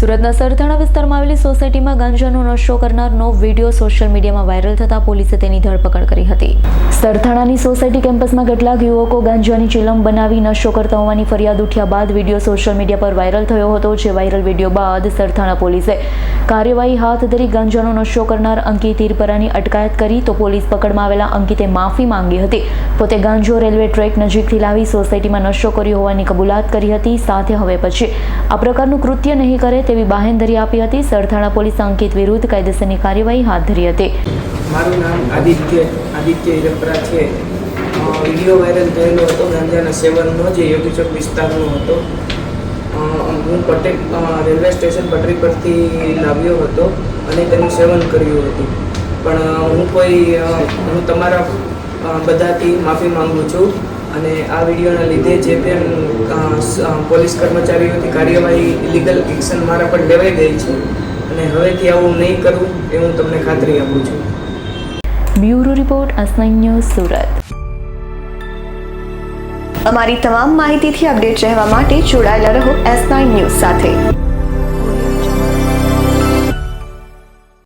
સુરતના સરથાણા વિસ્તારમાં આવેલી સોસાયટીમાં ગાંજાનો નશો કરનારનો વિડીયો સોશિયલ મીડિયામાં વાયરલ થતા પોલીસે તેની ધરપકડ કરી હતી। સરથાણાની સોસાયટી કેમ્પસમાં કેટલાક યુવકો ગાંજાની ચિલમ બનાવી નશો કરતા હોવાની ફરિયાદ ઉઠ્યા બાદ વિડીયો સોશિયલ મીડિયા પર વાયરલ થયો હતો। જે વાયરલ વિડીયો બાદ સરથાણા પોલીસે કાર્યવાહી હાથ ધરી ગાંજાનો નશો કરનાર અંકિત હિરપરાની અટકાયત કરી તો પોલીસ પકડમાં આવેલા અંકિતે માફી માંગી હતી। પોતે ગાંજો રેલવે ટ્રેક નજીકથી લાવી સોસાયટીમાં નશો કર્યો હોવાની કબૂલાત કરી હતી। સાથે હવે પછી આ પ્રકારનું કૃત્ય નહીં કરે તેવી બાહેંધરી આપી હતી। સરથાણા પોલીસે અંકિત વિરુદ્ધ કાયદેસરની કાર્યવાહી હાથ ધરી હતી। મારું નામ આદિત્ય હિરપરા છે। વિડીયો વાયરલ થયેલો હતો ગાંજાના સેવનનો, જે યોગી ચોક વિસ્તારનો હતો। હું રેલવે સ્ટેશન પટરી પરથી લાવ્યો હતો અને તેનું સેવન કર્યું હતું। પણ હું તમારા બધાથી માફી માંગુ છું અને આ વિડીયોના લીધે જે પણ પોલીસ કર્મચારીઓથી કાર્યવાહી ઇલીગલ એક્શન મારા પર લેવાઈ ગઈ છે અને હવેથી આવું નહીં કરું એ હું તમને ખાતરી આપું છું। Bureau report S9 news Surat. અમારી તમામ માહિતીથી અપડેટ રહેવા માટે જોડાયેલા રહો S9 ન્યૂઝ સાથે।